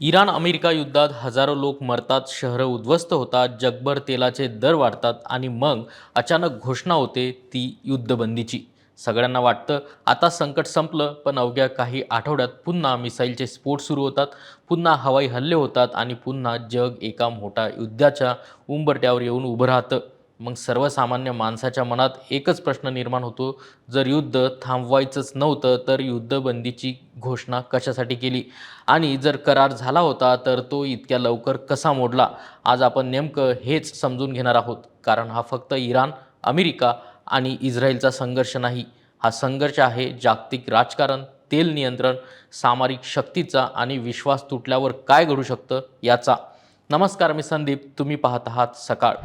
Iran America युद्धात हजारो लोक मरतात, शहरं उद्ध्वस्त होतात, जगभर तेलाचे दर वाढतात आणि मग अचानक घोषणा होते ती युद्धबंदीची. सगळ्यांना वाटतं आता संकट संपलं, पण अवघ्या काही आठवड्यात पुन्हा मिसाईलचे स्फोट सुरू होतात, पुन्हा हवाई हल्ले होतात आणि पुन्हा जग एका मोठ्या युद्धाच्या उंबरठ्यावर येऊन उभं राहतं. मग सर्वसामान्य माणसाच्या मनात एकच प्रश्न निर्माण होतो, जर युद्ध थांबवायचंच नव्हतं तर युद्धबंदीची घोषणा कशासाठी केली? आणि जर करार झाला होता तर तो इतक्या लवकर कसा मोडला? आज आपण नेमकं हेच समजून घेणार आहोत. कारण हा फक्त इराण, अमेरिका आणि इस्रायलचा संघर्ष नाही. हा संघर्ष आहे जागतिक राजकारण, तेल नियंत्रण, सामरिक शक्तीचा आणि विश्वास तुटल्यावर काय घडू शकतं याचा. नमस्कार, मी संदीप. तुम्ही पाहत आहात सकाळ.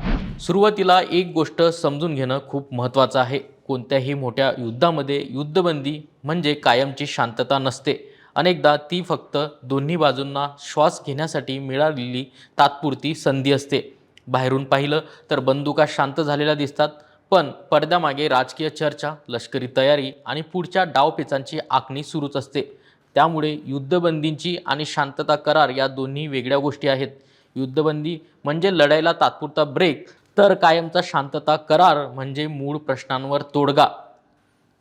सुरुवातीला एक गोष्ट समजून घेणं खूप महत्त्वाचं आहे. कोणत्याही मोठ्या युद्धामध्ये युद्धबंदी म्हणजे कायमची शांतता नसते. अनेकदा ती फक्त दोन्ही बाजूंना श्वास घेण्यासाठी मिळालेली तात्पुरती संधी असते. बाहेरून पाहिलं तर बंदुका शांत झालेल्या दिसतात, पण पडद्यामागे राजकीय चर्चा, लष्करी तयारी आणि पुढच्या डावपेचांची आखणी सुरूच असते. त्यामुळे युद्धबंदीची आणि शांतता करार या दोन्ही वेगळ्या गोष्टी आहेत. युद्धबंदी म्हणजे लढाईला तात्पुरता ब्रेक, तर कायमचा शांतता करार म्हणजे मूळ प्रश्नांवर तोडगा.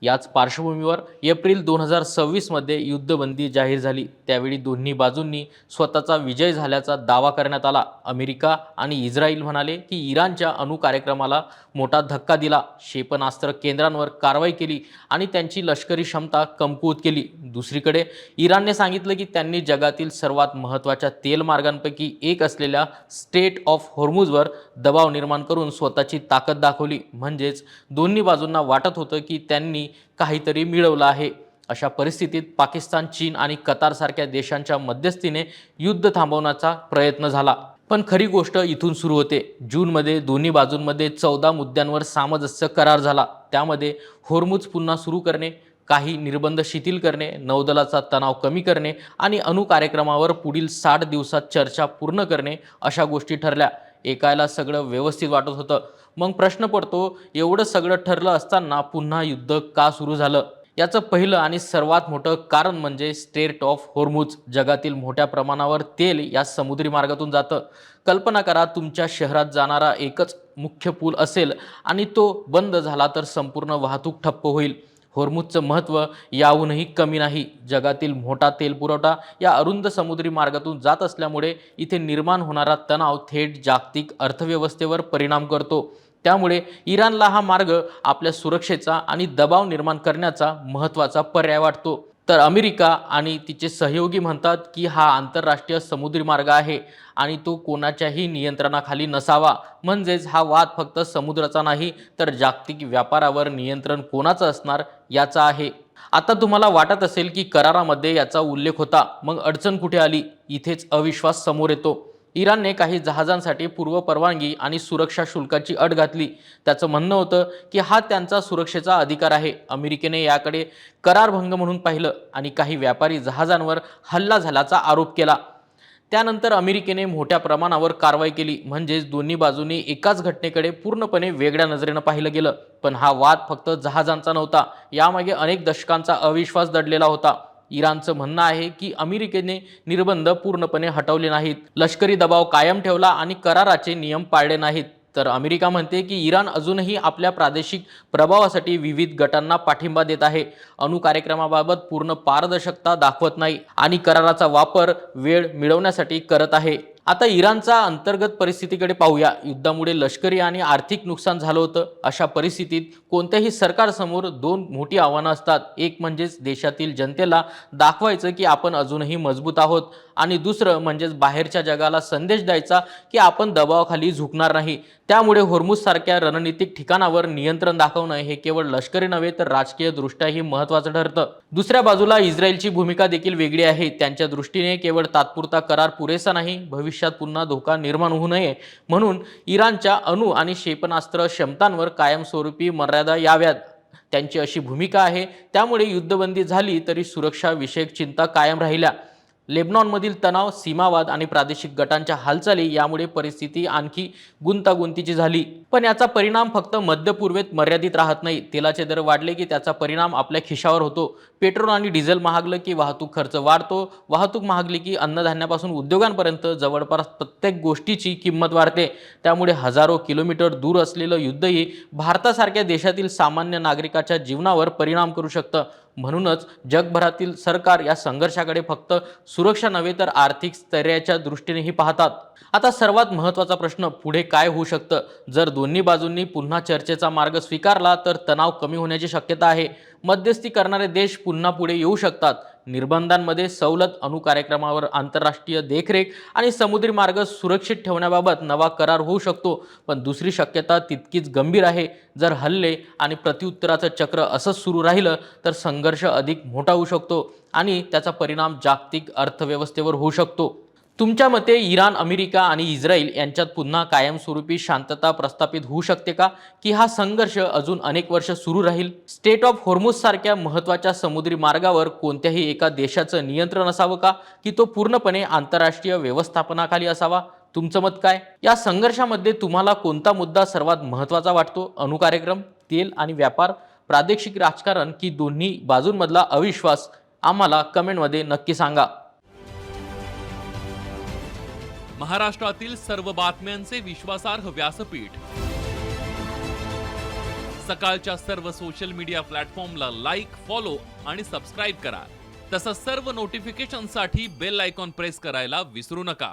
याच पार्श्वभूमीवर एप्रिल 2026 युद्धबंदी जाहीर झाली. त्यावेळी दोन्ही बाजूंनी स्वतःचा विजय झाल्याचा दावा करण्यात आला. अमेरिका आणि इस्रायल म्हणाले की इराणच्या अणुकार्यक्रमाला मोठा धक्का दिला, क्षेपणास्त्र केंद्रांवर कारवाई केली आणि त्यांची लष्करी क्षमता कमकुवत केली. दुसरीकडे इराणने सांगितलं की त्यांनी जगातील सर्वात महत्त्वाच्या तेल मार्गांपैकी एक असलेल्या स्ट्रेट ऑफ हॉर्मुझवर दबाव निर्माण करून स्वतःची ताकद दाखवली. म्हणजेच दोन्ही बाजूंना वाटत होतं की त्यांनी काहीतरी मिळवलं आहे. अशा परिस्थितीत पाकिस्तान, चीन आणि कतारसारख्या देशांच्या मध्यस्थीने युद्ध थांबवण्याचा प्रयत्न झाला. पण खरी गोष्ट इथून सुरू होते. जूनमध्ये दोन्ही बाजूंमध्ये 14 मुद्द्यांवर सामंजस्य करार झाला. त्यामध्ये होर्मुझ पुन्हा सुरू करणे, काही निर्बंध शिथिल करणे, नौदलाचा तणाव कमी करणे आणि अणु कार्यक्रमावर पुढील 60 दिवसात चर्चा पूर्ण करणे अशा गोष्टी ठरल्या. एकायला सगळं व्यवस्थित वाटत होतं. मग प्रश्न पडतो, एवढं सगळं ठरलं असताना पुन्हा युद्ध का सुरू झालं? याचं पहिलं आणि सर्वात मोठं कारण म्हणजे स्ट्रेट ऑफ हॉर्मुझ. जगातील मोठ्या प्रमाणावर तेल या समुद्री मार्गातून जातं. कल्पना करा, तुमच्या शहरात जाणारा एकच मुख्य पूल असेल आणि तो बंद झाला तर संपूर्ण वाहतूक ठप्प होईल. हॉर्मुझचं महत्त्व याहूनही कमी नाही. जगातील मोठा तेल पुरवठा या अरुंद समुद्री मार्गातून जात असल्यामुळे इथे निर्माण होणारा तणाव थेट जागतिक अर्थव्यवस्थेवर परिणाम करतो. त्यामुळे इराणला हा मार्ग आपल्या सुरक्षेचा आणि दबाव निर्माण करण्याचा महत्त्वाचा पर्याय वाटतो. तर अमेरिका आणि तिचे सहयोगी म्हणतात की हा आंतरराष्ट्रीय समुद्री मार्ग आहे आणि तो कोणाच्याही नियंत्रणाखाली नसावा. म्हणजेच हा वाद फक्त समुद्राचा नाही, तर जागतिक व्यापारावर नियंत्रण कोणाचं असणार याचा आहे. आता तुम्हाला वाटत असेल की करारामध्ये याचा उल्लेख होता, मग अडचण कुठे आली? इथेच अविश्वास समोर येतो. इराणने काही जहाजांसाठी पूर्व परवानगी आणि सुरक्षा शुल्काची अट घातली. त्याचं म्हणणं होतं की हा त्यांचा सुरक्षेचा अधिकार आहे. अमेरिकेने याकडे करारभंग म्हणून पाहिलं आणि काही व्यापारी जहाजांवर हल्ला झाल्याचा आरोप केला. त्यानंतर अमेरिकेने मोठ्या प्रमाणावर कारवाई केली. म्हणजेच दोन्ही बाजूंनी एकाच घटनेकडे पूर्णपणे वेगळ्या नजरेनं पाहिलं गेलं. पण हा वाद फक्त जहाजांचा नव्हता. यामागे अनेक दशकांचा अविश्वास दडलेला होता. इराणचं म्हणणं आहे की अमेरिकेने निर्बंध पूर्णपणे हटवले नाहीत, लष्करी दबाव कायम ठेवला आणि कराराचे नियम पाळले नाहीत. तर अमेरिका म्हणते की इराण अजूनही आपल्या प्रादेशिक प्रभावासाठी विविध गटांना पाठिंबा देत आहे, अणु कार्यक्रमाबाबत पूर्ण पारदर्शकता दाखवत नाही आणि कराराचा वापर वेळ मिळवण्यासाठी करत आहे. आता इराणचा अंतर्गत परिस्थितीकडे पाहूया. युद्धामुळे लष्करी आणि आर्थिक नुकसान झालं होतं. अशा परिस्थितीत कोणत्याही सरकारसमोर दोन मोठी आव्हानं असतात. एक म्हणजेच देशातील जनतेला दाखवायचं की आपण अजूनही मजबूत आहोत आणि दुसरं म्हणजेच बाहेरच्या जगाला संदेश द्यायचा की आपण दबावाखाली झुकणार नाही. त्यामुळे हॉर्मुझ सारख्या रणनीतिक ठिकाणावर नियंत्रण दाखवणं हे केवळ लष्करी नव्हे तर राजकीय दृष्ट्याही महत्त्वाचं ठरतं. दुसऱ्या बाजूला इस्रायलची भूमिका देखील वेगळी आहे. त्यांच्या दृष्टीने केवळ तात्पुरता करार पुरेसा नाही, भविष्यात पुन्हा धोका निर्माण होऊ नये म्हणून इराणच्या अणु आणि क्षेपणास्त्र क्षमतांवर कायमस्वरूपी मर्यादा याव्यात, त्यांची अशी भूमिका आहे. त्यामुळे युद्धबंदी झाली तरी सुरक्षा विषयक चिंता कायम राहिल्या. लेबनॉनमधील तणाव, सीमावाद आणि प्रादेशिक गटांच्या हालचाली यामुळे परिस्थिती आणखी गुंतागुंतीची झाली. पण याचा परिणाम फक्त मध्य पूर्वेत मर्यादित राहत नाही. तेलाचे दर वाढले की त्याचा परिणाम आपल्या खिशावर होतो. पेट्रोल आणि डिझेल महागलं की वाहतूक खर्च वाढतो. वाहतूक महागली की अन्नधान्यापासून उद्योगांपर्यंत जवळपास प्रत्येक गोष्टीची किंमत वाढते. त्यामुळे हजारो किलोमीटर दूर असलेलं युद्धही भारतासारख्या देशातील सामान्य नागरिकाच्या जीवनावर परिणाम करू शकतं. म्हणूनच जगभरातील सरकार या संघर्षाकडे फक्त सुरक्षा नव्हे तर आर्थिक स्थैर्याच्या दृष्टीनेही पाहतात. आता सर्वात महत्त्वाचा प्रश्न, पुढे काय होऊ शकतं? जर दोन्ही बाजूंनी पुन्हा चर्चेचा मार्ग स्वीकारला तर तणाव कमी होण्याची शक्यता आहे. मध्यस्थी करणारे देश पुन्हा पुढे येऊ शकतात. निर्बंधांमध्ये सवलत, अणुकार्यक्रमावर आंतरराष्ट्रीय देखरेख आणि समुद्री मार्ग सुरक्षित ठेवण्याबाबत नवा करार होऊ शकतो. पण दुसरी शक्यता तितकीच गंभीर आहे. जर हल्ले आणि प्रत्युत्तराचं चक्र असंच सुरू राहिलं तर संघर्ष अधिक मोठा होऊ शकतो आणि त्याचा परिणाम जागतिक अर्थव्यवस्थेवर होऊ शकतो. तुमच्या मते इराण, अमेरिका आणि इस्रायल यांच्यात पुन्हा कायमस्वरूपी शांतता प्रस्थापित होऊ शकते का? की हा संघर्ष अजून अनेक वर्ष सुरू राहील? स्टेट ऑफ हॉर्मुझ सारख्या महत्त्वाच्या समुद्री मार्गावर कोणत्याही एका देशाचं नियंत्रण असावं का? की तो पूर्णपणे आंतरराष्ट्रीय व्यवस्थापनाखाली असावा? तुमचं मत काय? या संघर्षामध्ये तुम्हाला कोणता मुद्दा सर्वात महत्त्वाचा वाटतो? अणुकार्यक्रम, तेल आणि व्यापार, प्रादेशिक राजकारण की दोन्ही बाजूंमधला अविश्वास? आम्हाला कमेंटमध्ये नक्की सांगा. महाराष्ट्रातील सर्व बातम्यांचे विश्वासार्ह व्यासपीठ. सकाळच्या सर्व सोशल मीडिया प्लॅटफॉर्मला लाईक, फॉलो आणि सबस्क्राईब करा. तसंच सर्व नोटिफिकेशनसाठी बेल आयकॉन प्रेस करायला विसरू नका.